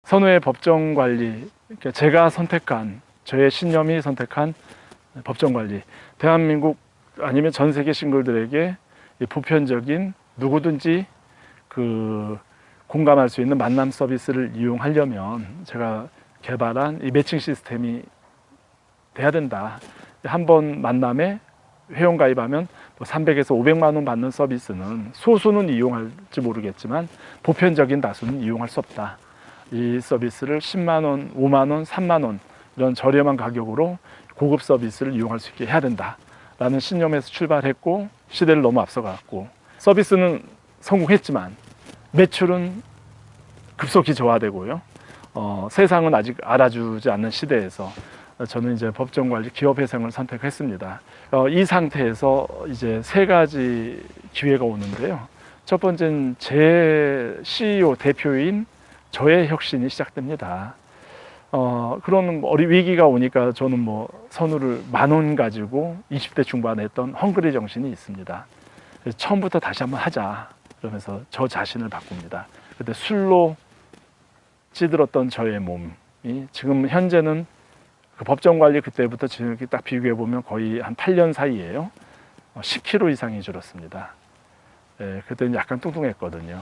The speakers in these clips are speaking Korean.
선후의 법정 관리, 그러니까 제가 선택한, 저의 신념이 선택한 법정 관리, 대한민국 아니면 전 세계 싱글들에게 보편적인 누구든지 공감할 수 있는 만남 서비스를 이용하려면 제가 개발한 이 매칭 시스템이 돼야 된다. 한 번 만남에 회원 가입하면 300에서 500만 원 받는 서비스는 소수는 이용할지 모르겠지만 보편적인 다수는 이용할 수 없다. 이 서비스를 10만 원, 5만 원, 3만 원 이런 저렴한 가격으로 고급 서비스를 이용할 수 있게 해야 된다 라는 신념에서 출발했고, 시대를 너무 앞서갔고, 서비스는 성공했지만 매출은 급속히 저하되고요. 세상은 아직 알아주지 않는 시대에서 저는 이제 법정관리 기업회생을 선택했습니다. 이 상태에서 이제 세 가지 기회가 오는데요. 첫 번째는 제 CEO 대표인 저의 혁신이 시작됩니다. 그런 위기가 오니까 저는 선우를 10,000원 가지고 20대 중반에 했던 헝그리 정신이 있습니다. 그래서 처음부터 다시 한번 하자 그러면서 저 자신을 바꿉니다. 그때 술로 찌들었던 저의 몸이 지금 현재는 그 법정 관리 그때부터 지금 이렇게 딱 비교해 보면 거의 한 8년 사이에요. 10kg 이상이 줄었습니다. 그때는 약간 뚱뚱했거든요.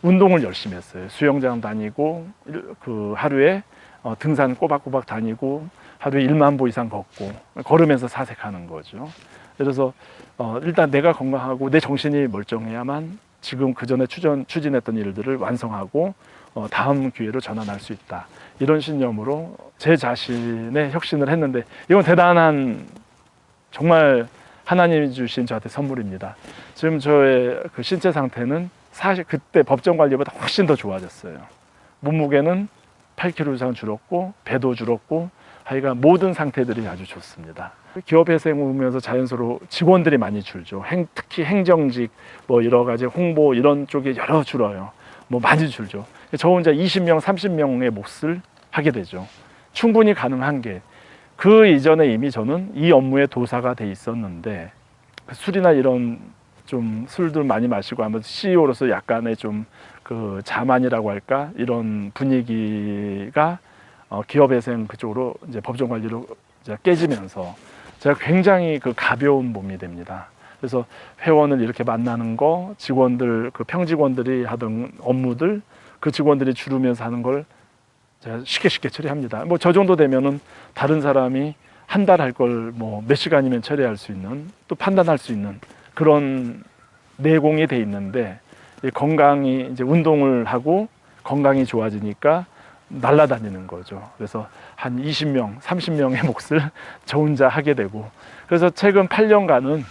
운동을 열심히 했어요. 수영장 다니고 하루에 등산 꼬박꼬박 다니고 하루에 1만 보 이상 걷고 걸으면서 사색하는 거죠. 그래서 일단 내가 건강하고 내 정신이 멀쩡해야만 지금 그 전에 추진했던 일들을 완성하고 다음 기회로 전환할 수 있다. 이런 신념으로 제 자신의 혁신을 했는데 이건 대단한 정말 하나님이 주신 저한테 선물입니다. 지금 저의 그 신체 상태는 사실 그때 법정 관리보다 훨씬 더 좋아졌어요. 몸무게는 8kg 이상 줄었고 배도 줄었고 하여간 모든 상태들이 아주 좋습니다. 기업회생 오면서 자연스러워 직원들이 많이 줄죠. 특히 행정직 여러 가지 홍보 이런 쪽에 여러 줄어요. 많이 줄죠. 저 혼자 20명 30명의 몫을 하게 되죠. 충분히 가능한 게 그 이전에 이미 저는 이 업무에 도사가 돼 있었는데 술이나 이런 좀 술들 많이 마시고 하면서 CEO로서 약간의 좀 자만이라고 할까 이런 분위기가 기업회생 그쪽으로 이제 법정 관리로 이제 깨지면서 제가 굉장히 가벼운 몸이 됩니다. 그래서 회원을 이렇게 만나는 거, 직원들 평직원들이 하던 업무들 그 직원들이 줄으면서 하는 걸 제가 쉽게 처리합니다. 저 정도 되면은 다른 사람이 한 달 할 걸 몇 시간이면 처리할 수 있는 또 판단할 수 있는 그런 내공이 돼 있는데 건강이 이제 운동을 하고 건강이 좋아지니까 날아다니는 거죠. 그래서 한 20명, 30명의 몫을 저 혼자 하게 되고 그래서 최근 8년간은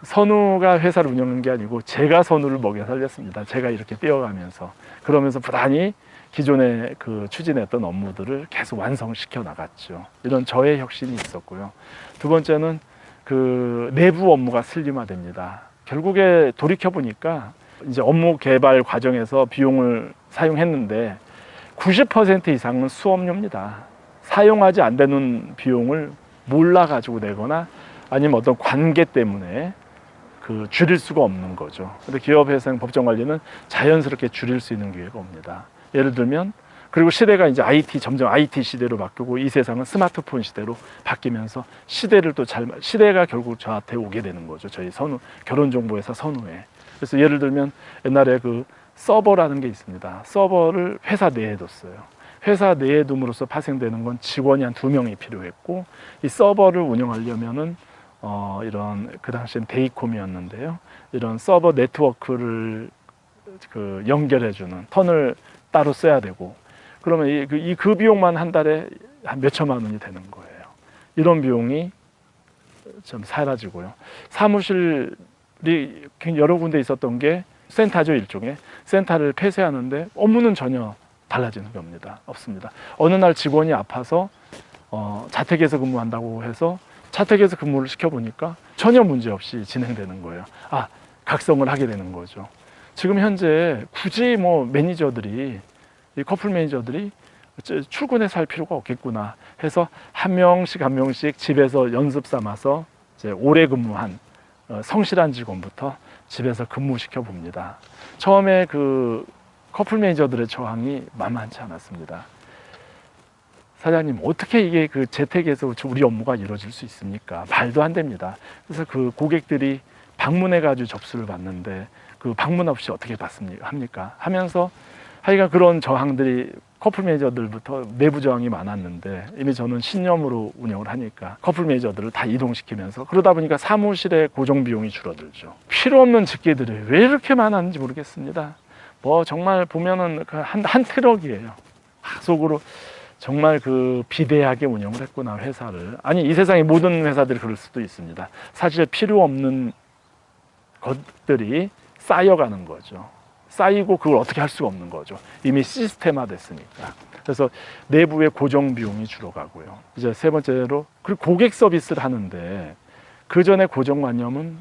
선우가 회사를 운영한 게 아니고 제가 선우를 먹여 살렸습니다. 제가 이렇게 뛰어가면서 그러면서 부단히 기존에 추진했던 업무들을 계속 완성시켜 나갔죠. 이런 저의 혁신이 있었고요. 두 번째는 내부 업무가 슬림화됩니다. 결국에 돌이켜 보니까 이제 업무 개발 과정에서 비용을 사용했는데 90% 이상은 수업료입니다. 사용하지 안 되는 비용을 몰라 가지고 내거나 아니면 어떤 관계 때문에 줄일 수가 없는 거죠. 근데 기업회생 법정관리는 자연스럽게 줄일 수 있는 기회가 옵니다. 예를 들면 그리고 시대가 이제 점점 IT 시대로 바뀌고 이 세상은 스마트폰 시대로 바뀌면서 시대가 결국 저한테 오게 되는 거죠. 저희 결혼정보회사 선우에. 그래서 예를 들면 옛날에 서버라는 게 있습니다. 서버를 회사 내에 뒀어요. 회사 내에 둠으로써 파생되는 건 직원이 한 2명이 필요했고 이 서버를 운영하려면은 이런 그 당시엔 데이콤이었는데요. 이런 서버 네트워크를 연결해주는 턴을 따로 써야 되고 그러면 그 비용만 한 달에 한 몇천만 원이 되는 거예요. 이런 비용이 좀 사라지고요. 사무실이 여러 군데 있었던 게 센터죠. 일종의 센터를 폐쇄하는데 업무는 전혀 달라지는 게 없습니다. 어느 날 직원이 아파서 자택에서 근무한다고 해서 자택에서 근무를 시켜보니까 전혀 문제없이 진행되는 거예요. 각성을 하게 되는 거죠. 지금 현재 굳이 매니저들이 이 커플 매니저들이 출근해서 할 필요가 없겠구나 해서 한 명씩 집에서 연습 삼아서 이제 오래 근무한 성실한 직원부터 집에서 근무시켜 봅니다. 처음에 커플 매니저들의 저항이 만만치 않았습니다. 사장님 어떻게 이게 그 재택에서 우리 업무가 이루어질 수 있습니까? 말도 안 됩니다. 그래서 그 고객들이 방문해가지고 접수를 받는데 그 방문 없이 어떻게 합니까? 하면서 하여간 그런 저항들이 커플 매니저들부터 내부 저항이 많았는데 이미 저는 신념으로 운영을 하니까 커플 매니저들을 다 이동시키면서 그러다 보니까 사무실의 고정 비용이 줄어들죠. 필요 없는 집계들이 왜 이렇게 많았는지 모르겠습니다. 뭐 정말 보면은 한 트럭이에요. 속으로 정말 그 비대하게 운영을 했구나 회사를. 아니 이 세상의 모든 회사들이 그럴 수도 있습니다. 사실 필요 없는 것들이 쌓여가는 거죠. 쌓이고 그걸 어떻게 할 수가 없는 거죠. 이미 시스템화 됐으니까. 그래서 내부의 고정 비용이 줄어가고요. 이제 세 번째로 그리고 고객 서비스를 하는데 그 전에 고정관념은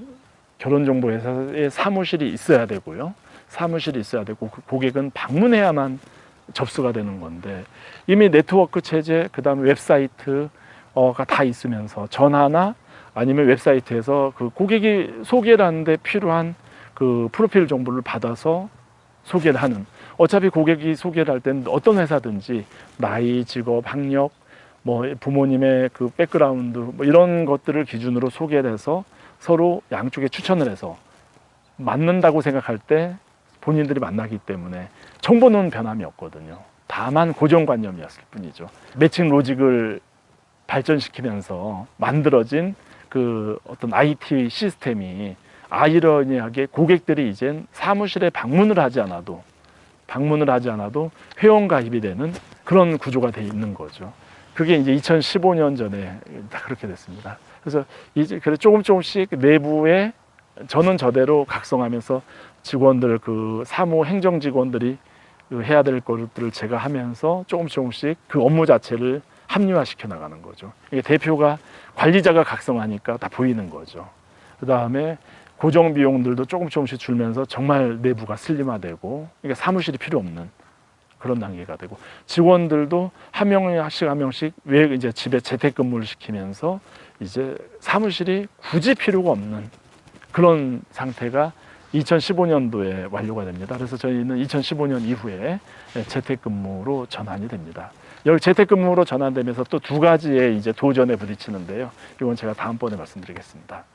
결혼정보회사에 사무실이 있어야 되고요. 사무실이 있어야 되고 그 고객은 방문해야만 접수가 되는 건데 이미 네트워크 체제 그다음에 웹사이트가 다 있으면서 전화나 아니면 웹사이트에서 그 고객이 소개를 하는데 필요한 그 프로필 정보를 받아서 소개를 하는, 어차피 고객이 소개를 할 때는 어떤 회사든지 나이, 직업, 학력, 뭐 부모님의 그 백그라운드 뭐 이런 것들을 기준으로 소개를 해서 서로 양쪽에 추천을 해서 맞는다고 생각할 때 본인들이 만나기 때문에 정보는 변함이 없거든요. 다만 고정관념이었을 뿐이죠. 매칭 로직을 발전시키면서 만들어진 그 어떤 IT 시스템이 아이러니하게 고객들이 이젠 사무실에 방문을 하지 않아도 회원 가입이 되는 그런 구조가 돼 있는 거죠. 그게 이제 2015년 전에 다 그렇게 됐습니다. 그래서 이제 조금씩 내부에 저는 저대로 각성하면서 직원들 그 사무 행정 직원들이 해야 될 것들을 제가 하면서 조금씩 그 업무 자체를 합리화시켜 나가는 거죠. 이게 대표가 관리자가 각성하니까 다 보이는 거죠. 그 다음에 고정 비용들도 조금씩 줄면서 정말 내부가 슬림화되고 이게 사무실이 필요 없는 그런 단계가 되고 직원들도 한 명씩 왜 이제 집에 재택근무를 시키면서 이제 사무실이 굳이 필요가 없는 그런 상태가 2015년도에 완료가 됩니다. 그래서 저희는 2015년 이후에 재택근무로 전환이 됩니다. 여기 재택근무로 전환되면서 또 두 가지의 이제 도전에 부딪히는데요. 이건 제가 다음번에 말씀드리겠습니다.